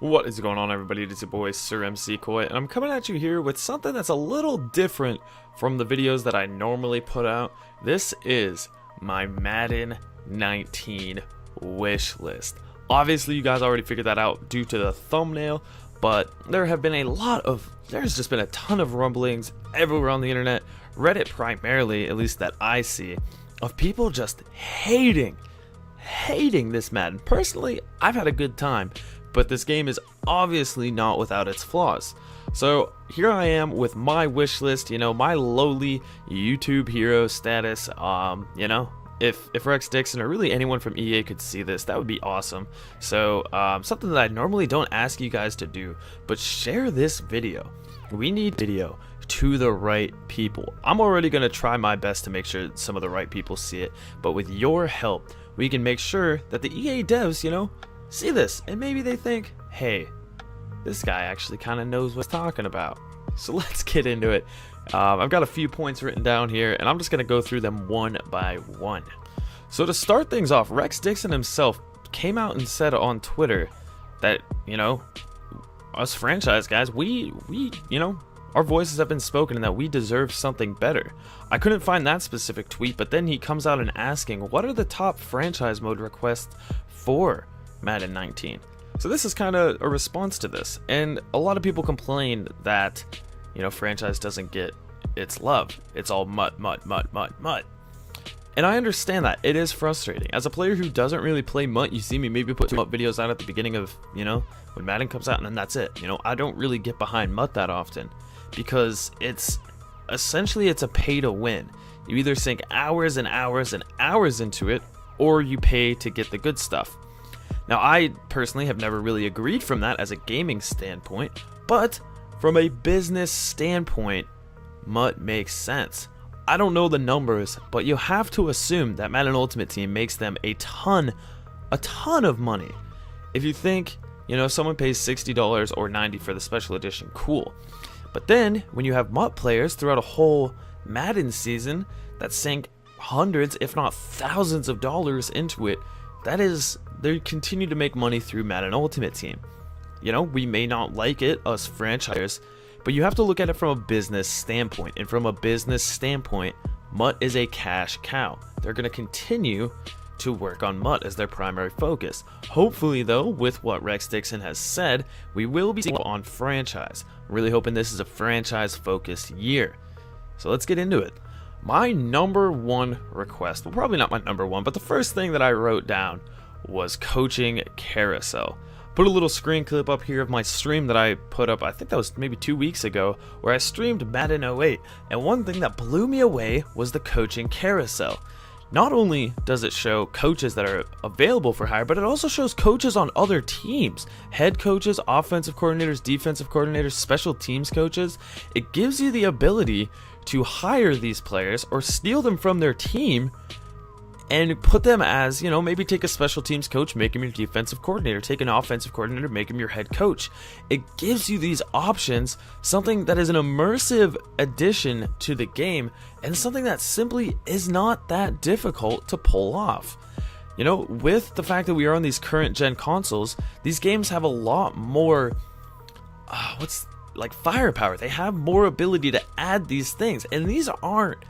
What is going on, everybody? It is your boy Sir MC Koi, and I'm coming at you here with something that's a little different from the videos that I normally put out. This is my Madden 19 wish list. Obviously, you guys already figured that out due to the thumbnail, but there's just been a ton of rumblings everywhere on the internet, Reddit primarily, at least that I see, of people just hating this Madden. Personally, I've had a good time, but this game is obviously not without its flaws. So here I am with my wish list, my lowly YouTube hero status. If Rex Dixon or really anyone from EA could see this, that would be awesome. So something that I normally don't ask you guys to do, but share this video. We need video to the right people. I'm already going to try my best to make sure some of the right people see it, but with your help, we can make sure that the EA devs, see this, and maybe they think, hey, this guy actually kind of knows what he's talking about. So let's get into it. I've got a few points written down here, and I'm just going to go through them one by one. So to start things off, Rex Dixon himself came out and said on Twitter that, us franchise guys, we our voices have been spoken and that we deserve something better. I couldn't find that specific tweet, but then he comes out and asking, what are the top franchise mode requests for Madden 19? So this is kind of a response to this, and a lot of people complain that, franchise doesn't get its love. It's all mud. And I understand that. It is frustrating. As a player who doesn't really play MUT, you see me maybe put MUT videos out at the beginning of, when Madden comes out, and then that's it. I don't really get behind MUT that often, because it's essentially a pay to win. You either sink hours and hours and hours into it, or you pay to get the good stuff. Now, I personally have never really agreed from that as a gaming standpoint, but from a business standpoint, MUT makes sense. I don't know the numbers, but you have to assume that Madden Ultimate Team makes them a ton of money. If you think, someone pays $60 or $90 for the special edition, cool. But then, when you have MUT players throughout a whole Madden season that sink hundreds, if not thousands of dollars into it, they continue to make money through Madden Ultimate Team. We may not like it, us franchises, but you have to look at it from a business standpoint. And from a business standpoint, MUT is a cash cow. They're going to continue to work on MUT as their primary focus. Hopefully, though, with what Rex Dixon has said, we will be seeing on franchise. I'm really hoping this is a franchise-focused year. So let's get into it. My number one request, well, probably not my number one, but the first thing that I wrote down was coaching carousel. Put a little screen clip up here of my stream that I put up, I think that was maybe 2 weeks ago, where I streamed Madden 08, and one thing that blew me away was the coaching carousel. Not only does it show coaches that are available for hire, but it also shows coaches on other teams. Head coaches, offensive coordinators, defensive coordinators, special teams coaches. It gives you the ability to hire these players or steal them from their team and put them as, maybe take a special teams coach, make him your defensive coordinator, take an offensive coordinator, make him your head coach. It gives you these options, something that is an immersive addition to the game, and something that simply is not that difficult to pull off. With the fact that we are on these current gen consoles, these games have a lot more, firepower. They have more ability to add these things, and these aren't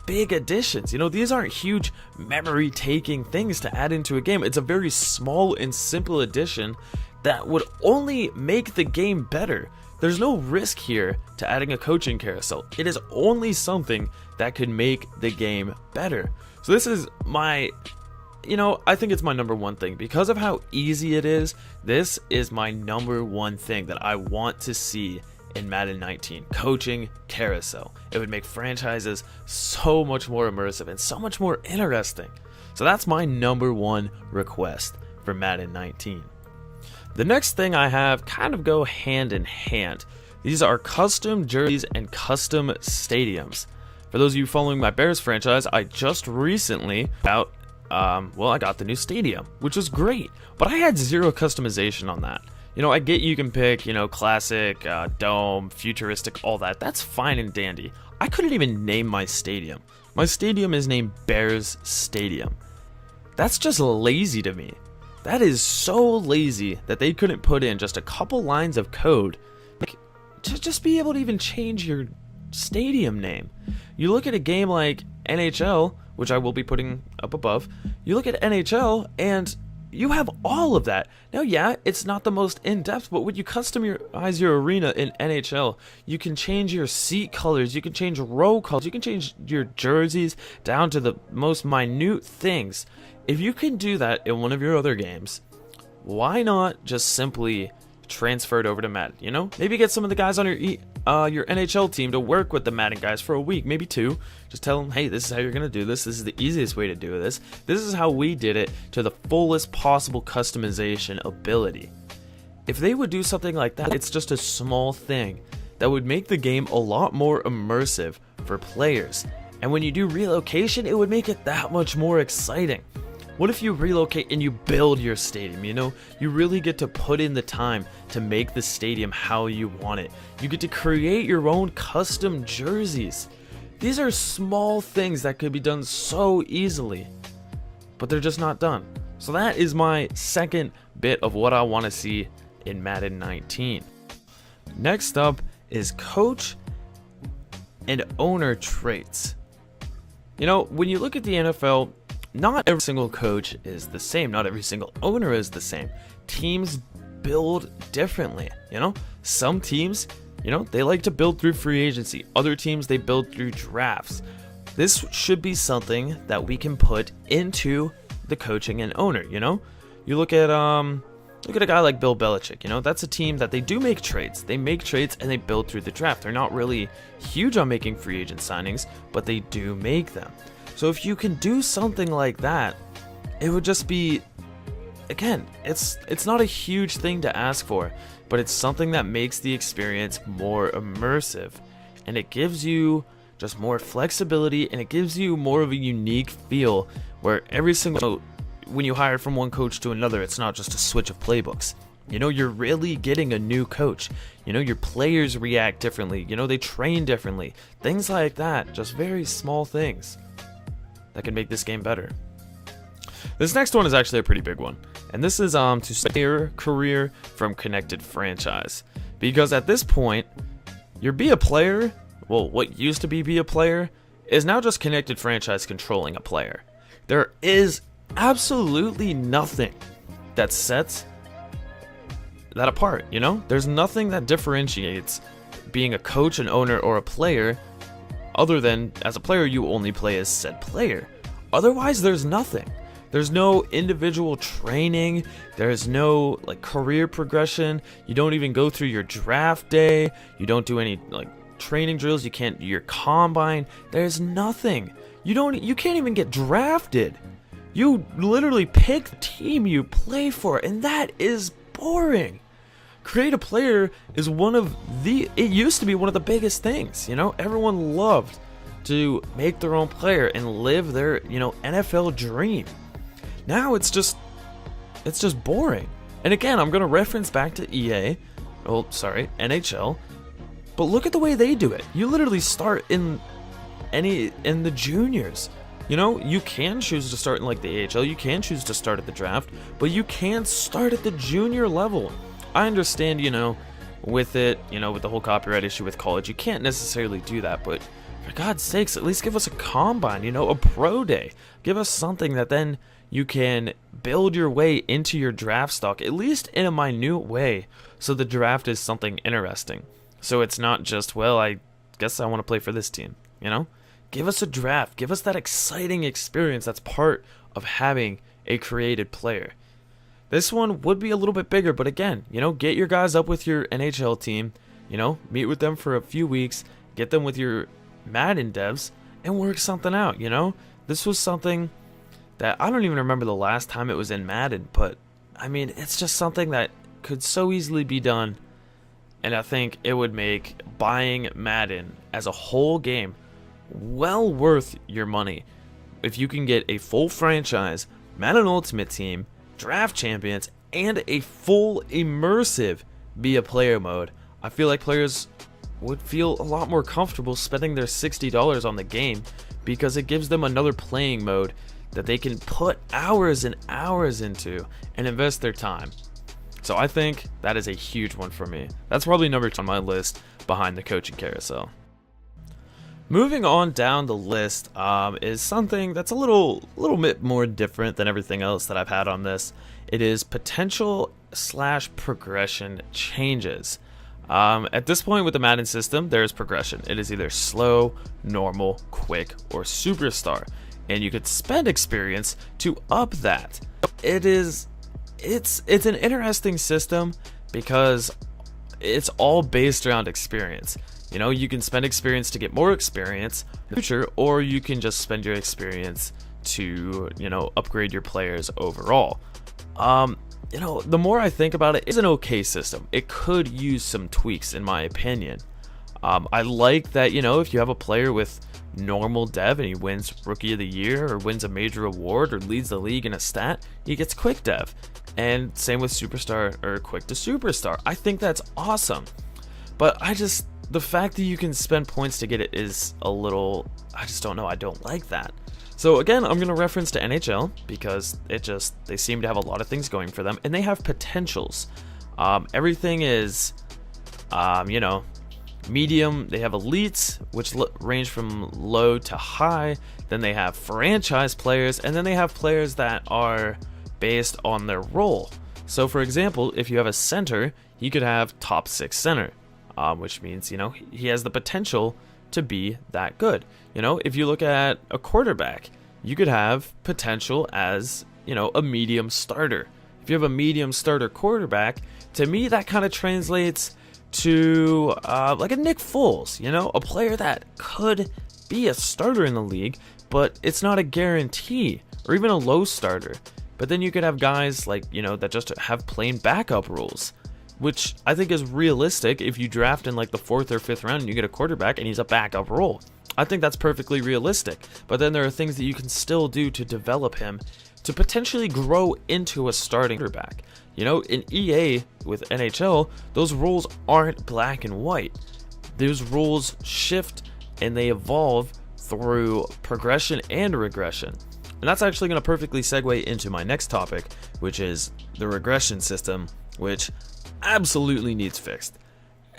big additions. These aren't huge memory taking things to add into a game. It's a very small and simple addition that would only make the game better. There's no risk here to adding a coaching carousel. It is only something that could make the game better. So this is my, I think it's my number one thing. Because of how easy it is, this is my number one thing that I want to see in Madden 19, coaching carousel. It would make franchises so much more immersive and so much more interesting. So that's my number one request for Madden 19. The next thing I have kind of go hand in hand. These are custom jerseys and custom stadiums. For those of you following my Bears franchise, I just recently I got the new stadium, which was great, but I had zero customization on that. I get you can pick, classic, dome, futuristic, all that. That's fine and dandy. I couldn't even name my stadium. My stadium is named Bears Stadium. That's just lazy to me. That is so lazy that they couldn't put in just a couple lines of code to just be able to even change your stadium name. You look at a game like NHL, which I will be putting up above. You look at NHL and you have all of that. Now, yeah, it's not the most in-depth, but when you customize your arena in NHL, you can change your seat colors, you can change row colors, you can change your jerseys down to the most minute things. If you can do that in one of your other games, why not just simply transfer it over to Madden? You know, maybe get some of the guys on your NHL team to work with the Madden guys for a week, maybe 2. Just tell them, hey, this is how you're gonna do this. This is the easiest way to do this. This is how we did it to the fullest possible customization ability. If they would do something like that, it's just a small thing that would make the game a lot more immersive for players. And when you do relocation, it would make it that much more exciting. What if you relocate and you build your stadium, you know? You really get to put in the time to make the stadium how you want it. You get to create your own custom jerseys. These are small things that could be done so easily, but they're just not done. So that is my second bit of what I want to see in Madden 19. Next up is coach and owner traits. You know, when you look at the NFL, not every single coach is the same. Not every single owner is the same. Teams build differently, you know? Some teams, you know, they like to build through free agency. Other teams, they build through drafts. This should be something that we can put into the coaching and owner, you know? You look at a guy like Bill Belichick, you know? That's a team that they do make trades. They make trades and they build through the draft. They're not really huge on making free agent signings, but they do make them. So if you can do something like that, it would just be, again, it's not a huge thing to ask for, but it's something that makes the experience more immersive, and it gives you just more flexibility, and it gives you more of a unique feel where every single, when you hire from one coach to another, it's not just a switch of playbooks. You know, you're really getting a new coach. You know, your players react differently. You know, they train differently. Things like that, just very small things that can make this game better. This next one is actually a pretty big one, and this is to start your career from connected franchise, because at this point, your be a player, well, what used to be a player, is now just connected franchise controlling a player. There is absolutely nothing that sets that apart, you know? There's nothing that differentiates being a coach, an owner, or a player other than as a player you only play as said player. Otherwise, there's nothing. There's no individual training. There's no like career progression. You don't even go through your draft day. You don't do any like training drills. You can't do your combine. There's nothing. You can't even get drafted. You literally pick the team you play for, and that is boring. Create a player is it used to be one of the biggest things, you know? Everyone loved to make their own player and live their, you know, NFL dream. Now it's just boring. And again, I'm going to reference back to NHL, but look at the way they do it. You literally start in the juniors. You know, you can choose to start in like the AHL, you can choose to start at the draft, but you can't start at the junior level. I understand, you know, with it, you know, with the whole copyright issue with college, you can't necessarily do that, but for God's sakes, at least give us a combine, you know, a pro day. Give us something that then you can build your way into your draft stock, at least in a minute way, so the draft is something interesting. So it's not just, well, I guess I want to play for this team, you know? Give us a draft. Give us that exciting experience that's part of having a created player. This one would be a little bit bigger, but again, you know, get your guys up with your NHL team, you know, meet with them for a few weeks, get them with your Madden devs, and work something out, you know? This was something that I don't even remember the last time it was in Madden, but I mean, it's just something that could so easily be done, and I think it would make buying Madden as a whole game well worth your money. If you can get a full franchise, Madden Ultimate Team, draft champions, and a full immersive be a player mode, I feel like players would feel a lot more comfortable spending their $60 on the game, because it gives them another playing mode that they can put hours and hours into and invest their time. So I think that is a huge one for me. That's probably number 2 on my list behind the coaching carousel. Moving on down the list is something that's a little bit more different than everything else that I've had on this. It is potential/progression changes. At this point with the Madden system, there is progression. It is either slow, normal, quick, or superstar, and you could spend experience to up that. It's an interesting system because it's all based around experience. You know, you can spend experience to get more experience in the future, or you can just spend your experience to, you know, upgrade your players overall. You know, the more I think about it, it's an okay system. It could use some tweaks, in my opinion. I like that, you know, if you have a player with normal dev and he wins Rookie of the Year or wins a major award or leads the league in a stat, he gets quick dev. And same with superstar or quick to superstar. I think that's awesome. But the fact that you can spend points to get it is a little, I just don't know. I don't like that. So again, I'm going to reference to NHL because they seem to have a lot of things going for them, and they have potentials. Everything is, you know, medium. They have elites, which range from low to high. Then they have franchise players, and then they have players that are based on their role. So for example, if you have a center, you could have top 6 center. Which means, you know, he has the potential to be that good. You know, if you look at a quarterback, you could have potential as, you know, a medium starter. If you have a medium starter quarterback, to me that kind of translates to like a Nick Foles, you know, a player that could be a starter in the league, but it's not a guarantee, or even a low starter. But then you could have guys like, you know, that just have plain backup rules, which I think is realistic. If you draft in like the 4th or 5th round and you get a quarterback and he's a backup role, I think that's perfectly realistic. But then there are things that you can still do to develop him to potentially grow into a starting quarterback. You know, in EA with NHL, those rules aren't black and white. Those rules shift and they evolve through progression and regression. And that's actually going to perfectly segue into my next topic, which is the regression system, which absolutely needs fixed.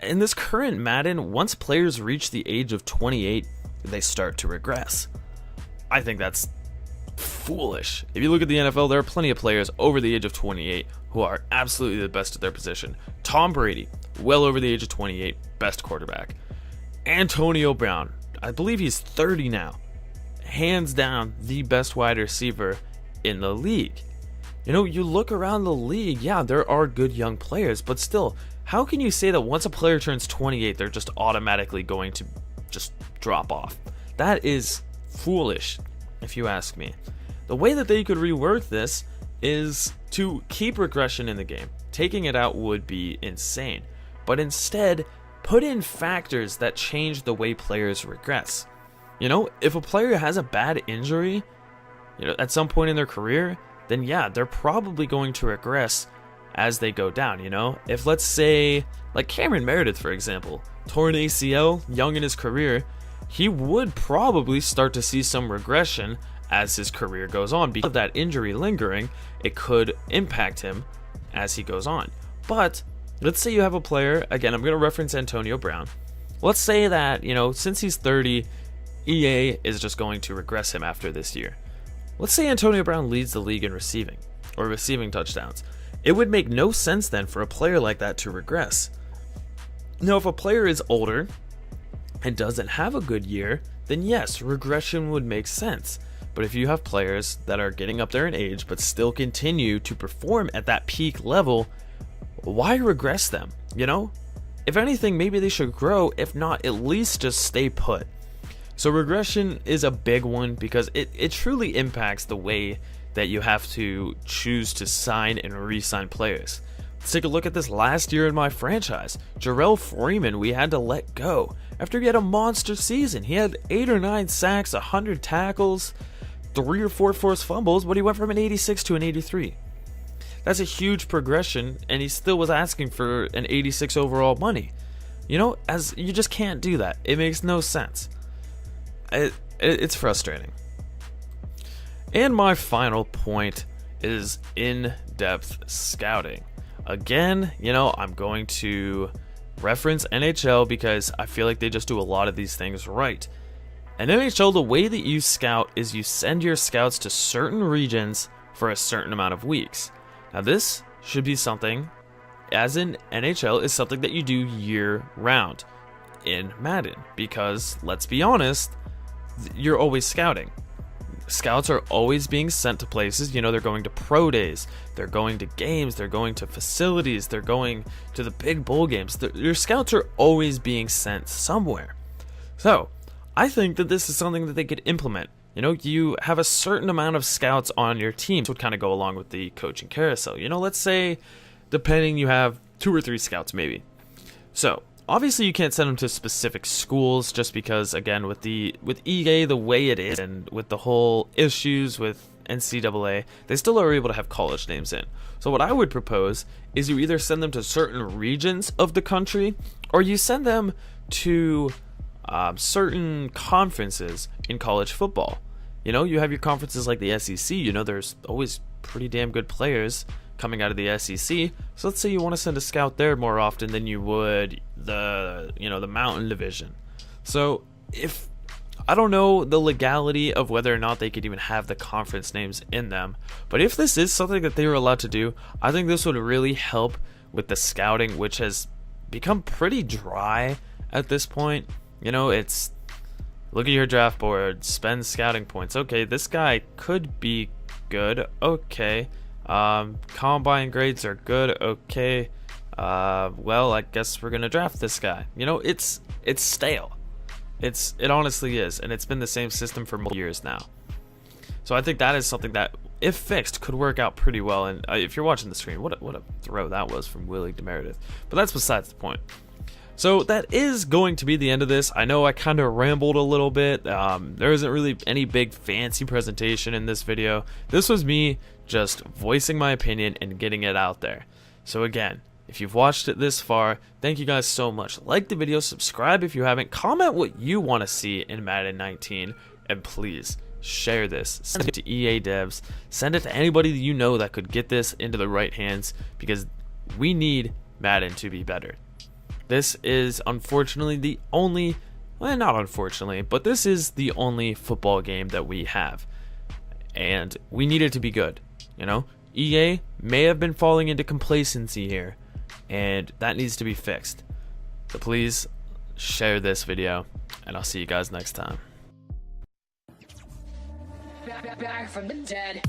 In this current Madden, once players reach the age of 28, they start to regress. I think that's foolish. If you look at the NFL, there are plenty of players over the age of 28 who are absolutely the best at their position. Tom Brady, well over the age of 28, best quarterback. Antonio Brown, I believe he's 30 now. Hands down, the best wide receiver in the league. You know, you look around the league, yeah, there are good young players, but still, how can you say that once a player turns 28, they're just automatically going to just drop off? That is foolish, if you ask me. The way that they could rework this is to keep regression in the game. Taking it out would be insane, but instead, put in factors that change the way players regress. You know, if a player has a bad injury, you know, at some point in their career, then yeah, they're probably going to regress as they go down, you know? If let's say, like Cameron Meredith, for example, torn ACL, young in his career, he would probably start to see some regression as his career goes on. Because of that injury lingering, it could impact him as he goes on. But let's say you have a player, again, I'm going to reference Antonio Brown. Let's say that, you know, since he's 30, EA is just going to regress him after this year. Let's say Antonio Brown leads the league in receiving, or receiving touchdowns. It would make no sense then for a player like that to regress. Now, if a player is older and doesn't have a good year, then yes, regression would make sense. But if you have players that are getting up there in age but still continue to perform at that peak level, why regress them? You know? If anything, maybe they should grow, if not, at least just stay put. So regression is a big one because it truly impacts the way that you have to choose to sign and re-sign players. Let's take a look at this last year in my franchise. Jarrell Freeman, we had to let go after he had a monster season. He had 8 or 9 sacks, 100 tackles, 3 or 4 forced fumbles, but he went from an 86 to an 83. That's a huge progression, and he still was asking for an 86 overall money. You know, as you just can't do that. It makes no sense. It's frustrating. And my final point is in-depth scouting. Again, you know, I'm going to reference NHL because I feel like they just do a lot of these things right. In NHL, the way that you scout is you send your scouts to certain regions for a certain amount of weeks. Now this should be something, as in NHL, is something that you do year round in Madden, because let's be honest, you're always scouting. Scouts are always being sent to places, you know, they're going to pro days, they're going to games, they're going to facilities, they're going to the big bowl games. Your scouts are always being sent somewhere. So, I think that this is something that they could implement. You know, you have a certain amount of scouts on your team, which would kind of go along with the coaching carousel. You know, let's say, depending, you have 2 or 3 scouts maybe. So, obviously you can't send them to specific schools just because, again, with EA the way it is and with the whole issues with NCAA, they still are able to have college names in. So what I would propose is you either send them to certain regions of the country or you send them to certain conferences in college football. You know, you have your conferences like the SEC, you know, there's always pretty damn good players coming out of the SEC. So let's say you want to send a scout there more often than you would the Mountain Division. So if I don't know the legality of whether or not they could even have the conference names in them, but if this is something that they were allowed to do, I think this would really help with the scouting, which has become pretty dry at this point. You know, it's look at your draft board, spend scouting points. Okay, this guy could be good. Okay. Combine grades are good. Okay. Well, I guess we're gonna draft this guy. You know, it's stale. It honestly is, and it's been the same system for multiple years now. So I think that is something that, if fixed, could work out pretty well. And if you're watching the stream, what a throw that was from Willie DeMeredith. But that's besides the point. So that is going to be the end of this. I know I kind of rambled a little bit. There isn't really any big fancy presentation in this video. This was me just voicing my opinion and getting it out there. So again, if you've watched it this far, thank you guys so much. Like the video, subscribe if you haven't, comment what you want to see in Madden 19, and please share this. Send it to EA devs. Send it to anybody that you know that could get this into the right hands, because we need Madden to be better. This is unfortunately the only, well, not unfortunately, but this is the only football game that we have. And we need it to be good, you know? EA may have been falling into complacency here, and that needs to be fixed. So please share this video, and I'll see you guys next time. Back from the dead.